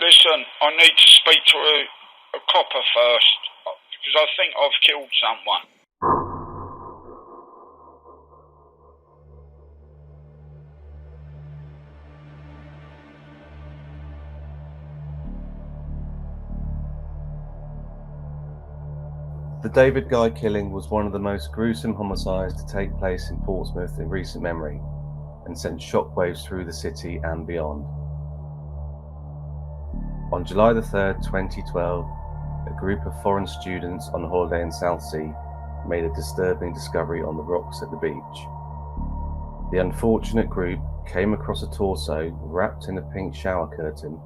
Listen, I need to speak to a copper first, because I think I've killed someone. The David Guy killing was one of the most gruesome homicides to take place in Portsmouth in recent memory, and sent shockwaves through the city and beyond. On July the 3rd, 2012, a group of foreign students on holiday in Southsea made a disturbing discovery on the rocks at the beach. The unfortunate group came across a torso wrapped in a pink shower curtain,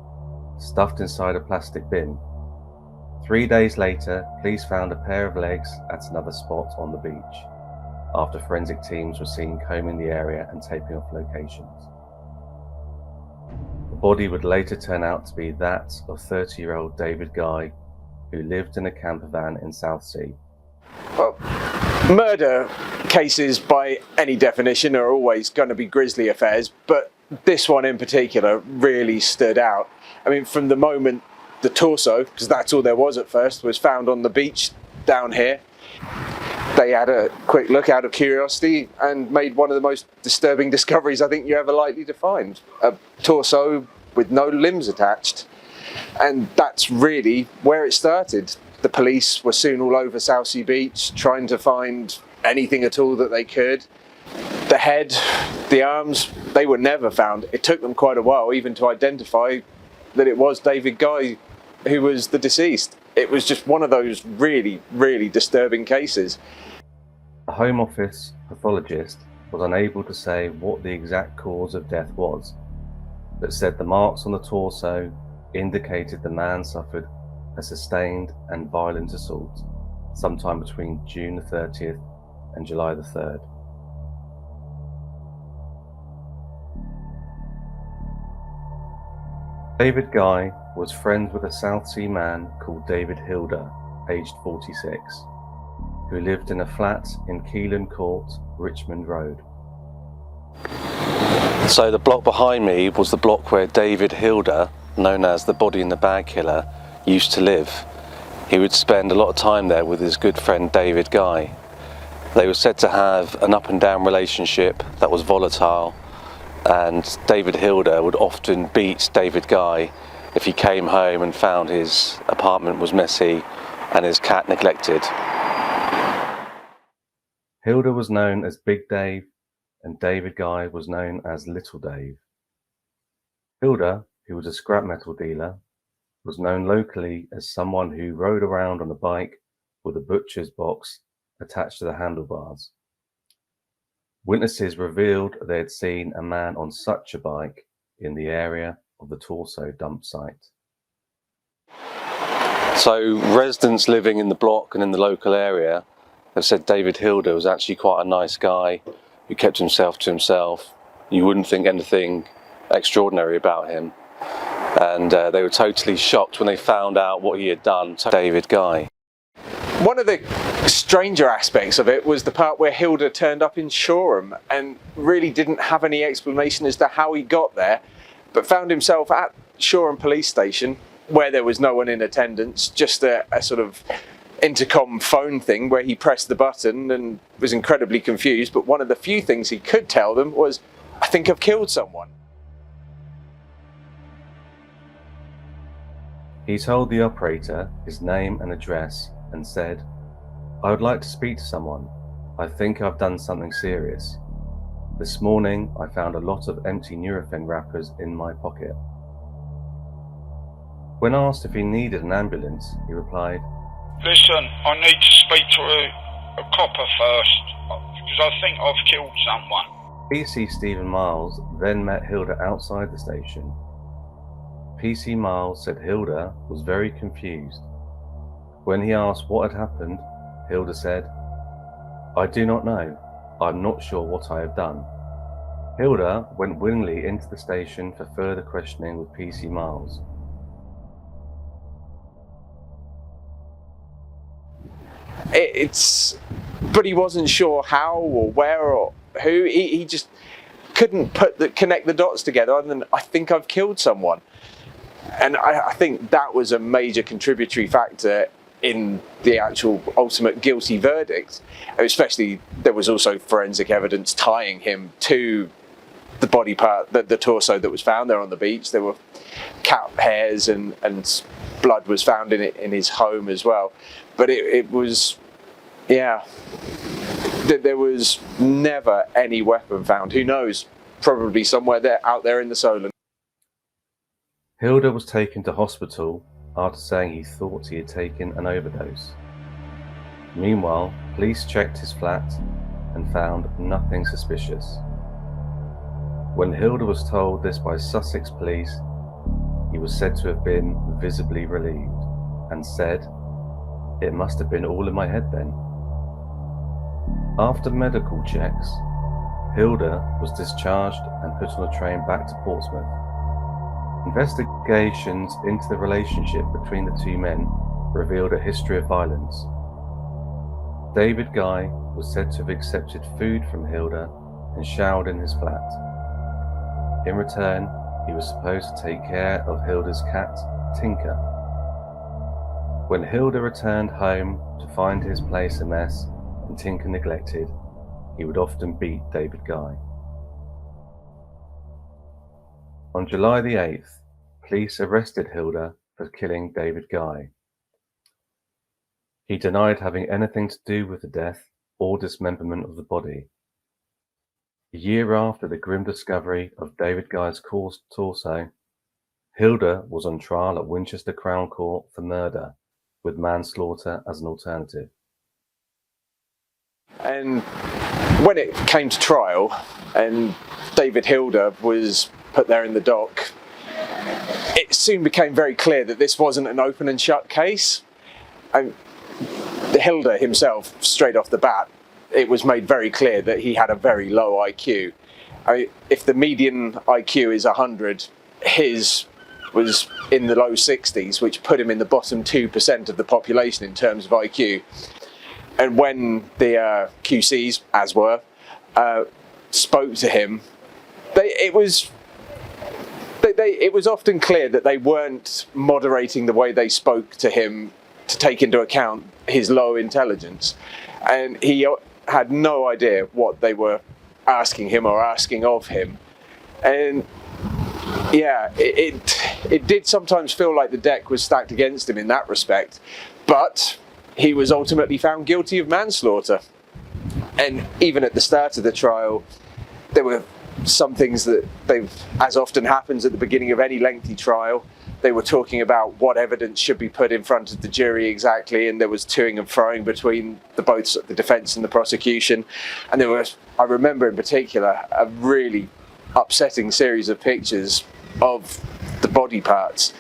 stuffed inside a plastic bin. 3 days later, police found a pair of legs at another spot on the beach, after forensic teams were seen combing the area and taping off locations. The body would later turn out to be that of 30-year-old David Guy, who lived in a camper van in Southsea. Well, murder cases by any definition are always going to be grisly affairs, but this one in particular really stood out. I mean, from the moment the torso, because that's all there was at first, was found on the beach down here, they had a quick look out of curiosity and made one of the most disturbing discoveries I think you're ever likely to find. A torso with no limbs attached. And that's really where it started. The police were soon all over Southsea Beach, trying to find anything at all that they could. The head, the arms, they were never found. It took them quite a while even to identify that it was David Guy who was the deceased. It was just one of those really, really disturbing cases. The Home Office pathologist was unable to say what the exact cause of death was, but said the marks on the torso indicated the man suffered a sustained and violent assault sometime between June the 30th and July the 3rd. David Guy was friends with a Southsea man called David Hilder, aged 46, who lived in a flat in Keelan Court, Richmond Road. So the block behind me was the block where David Hilder, known as the body in the bag killer, used to live. He would spend a lot of time there with his good friend David Guy. They were said to have an up and down relationship that was volatile, and David Hilder would often beat David Guy if he came home and found his apartment was messy and his cat neglected. Hilder was known as Big Dave, and David Guy was known as Little Dave. Hilder, who was a scrap metal dealer, was known locally as someone who rode around on a bike with a butcher's box attached to the handlebars. Witnesses revealed they had seen a man on such a bike in the area of the torso dump site. So residents living in the block and in the local area have said David Hilder was actually quite a nice guy who kept himself to himself. You wouldn't think anything extraordinary about him. And they were totally shocked when they found out what he had done to David Guy. One of the stranger aspects of it was the part where Hilder turned up in Shoreham and really didn't have any explanation as to how he got there, but found himself at Shoreham police station where there was no one in attendance, just a sort of intercom phone thing where he pressed the button and was incredibly confused. But one of the few things he could tell them was, "I think I've killed someone." He told the operator his name and address and said, "I would like to speak to someone. I think I've done something serious. This morning I found a lot of empty Nurofen wrappers in my pocket." When asked if he needed an ambulance, he replied, Listen, I need to speak to a copper first, because I think I've killed someone. PC Stephen Miles then met Hilder outside the station. PC Miles said Hilder was very confused. When he asked what had happened, Hilder said, "I do not know. I'm not sure what I have done." Hilder went willingly into the station for further questioning with PC Miles. But he wasn't sure how or where or who. He just couldn't connect the dots together other than, "I think I've killed someone." And I think that was a major contributory factor in the actual ultimate guilty verdict. Especially, there was also forensic evidence tying him to the body part, the torso that was found there on the beach. There were cat hairs and blood was found in his home as well. But it was, yeah, there was never any weapon found. Who knows? Probably somewhere there, out there in the Solent. Hilder was taken to hospital after saying he thought he had taken an overdose. Meanwhile, police checked his flat and found nothing suspicious. When Hilder was told this by Sussex police, he was said to have been visibly relieved and said, "It must have been all in my head then." After medical checks, Hilder was discharged and put on a train back to Portsmouth. Investigations into the relationship between the two men revealed a history of violence. David Guy was said to have accepted food from Hilder and showered in his flat. In return, he was supposed to take care of Hilder's cat, Tinker. When Hilder returned home to find his place a mess and Tinker neglected, he would often beat David Guy. On July the 8th, police arrested Hilder for killing David Guy. He denied having anything to do with the death or dismemberment of the body. A year after the grim discovery of David Guy's torso, Hilder was on trial at Winchester Crown Court for murder, with manslaughter as an alternative. And when it came to trial and David Hilder was put there in the dock, it soon became very clear that this wasn't an open and shut case. And Hilder himself, straight off the bat, it was made very clear that he had a very low IQ. If the median IQ is 100, his was in the low 60s, which put him in the bottom 2% of the population in terms of IQ. And when the QCs, as were, spoke to him, it was often clear that they weren't moderating the way they spoke to him to take into account his low intelligence. And he had no idea what they were asking him or asking of him. And yeah, it did sometimes feel like the deck was stacked against him in that respect. But he was ultimately found guilty of manslaughter. And even at the start of the trial, there were some things that as often happens at the beginning of any lengthy trial, they were talking about what evidence should be put in front of the jury exactly, and there was toing and froing between both the defence and the prosecution. And there was, I remember in particular, a really upsetting series of pictures of the body parts,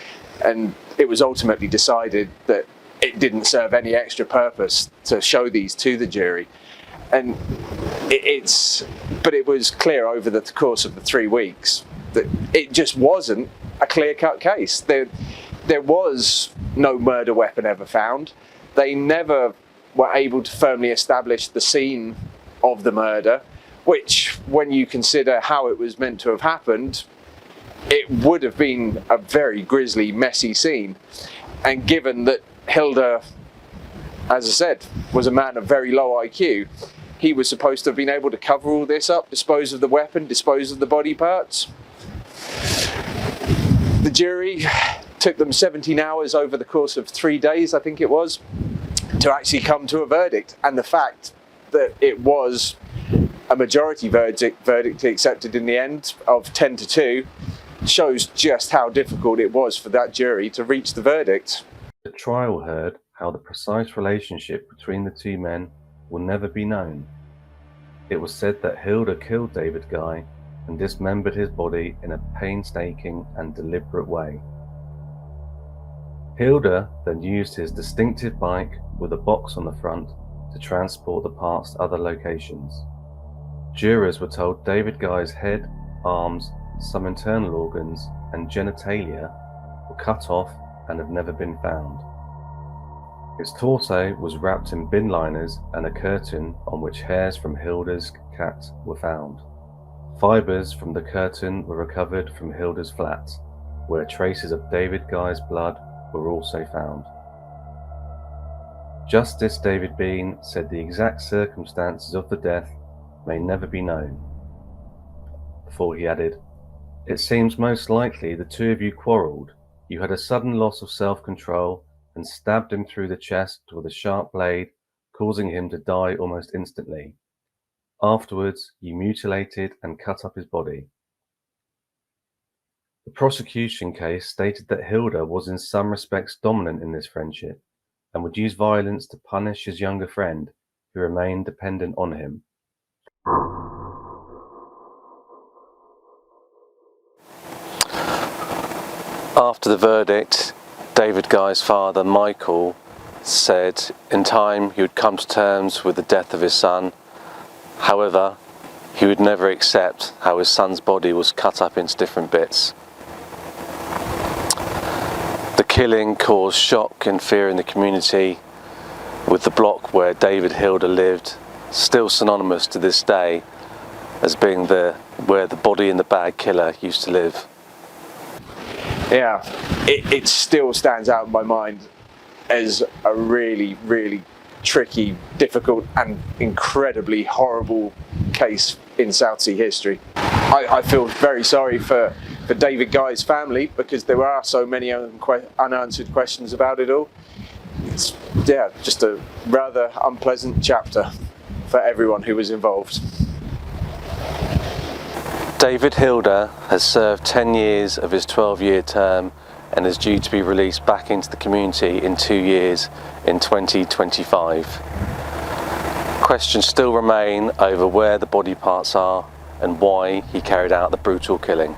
and it was ultimately decided that it didn't serve any extra purpose to show these to the jury. And but it was clear over the course of the 3 weeks that it just wasn't a clear-cut case. There was no murder weapon ever found. They never were able to firmly establish the scene of the murder, which, when you consider how it was meant to have happened, it would have been a very grisly, messy scene. And given that Hilder, as I said, was a man of very low IQ, he was supposed to have been able to cover all this up, dispose of the weapon, dispose of the body parts. The jury took them 17 hours over the course of 3 days, I think it was, to actually come to a verdict. And the fact that it was a majority verdict accepted in the end of 10-2 shows just how difficult it was for that jury to reach the verdict. The trial heard how the precise relationship between the two men will never be known. It was said that Hilder killed David Guy and dismembered his body in a painstaking and deliberate way. Hilder then used his distinctive bike with a box on the front to transport the parts to other locations. Jurors were told David Guy's head, arms, some internal organs, and genitalia were cut off and have never been found. His torso was wrapped in bin liners and a curtain on which hairs from Hilder's cat were found. Fibres from the curtain were recovered from Hilder's flat, where traces of David Guy's blood were also found. Justice David Bean said the exact circumstances of the death may never be known. Before he added, "It seems most likely the two of you quarrelled. You had a sudden loss of self-control and stabbed him through the chest with a sharp blade, causing him to die almost instantly. Afterwards, you mutilated and cut up his body." The prosecution case stated that Hilder was in some respects dominant in this friendship and would use violence to punish his younger friend, who remained dependent on him. After the verdict, David Guy's father, Michael, said in time he would come to terms with the death of his son. However, he would never accept how his son's body was cut up into different bits. The killing caused shock and fear in the community, with the block where David Hilder lived still synonymous to this day as being where the body in the bag killer used to live. Yeah, it still stands out in my mind as a really, really tricky, difficult and incredibly horrible case in Southsea history. I feel very sorry for David Guy's family, because there are so many unanswered questions about it all. It's just a rather unpleasant chapter for everyone who was involved. David Hilder has served 10 years of his 12-year term and is due to be released back into the community in 2 years in 2025. Questions still remain over where the body parts are and why he carried out the brutal killing.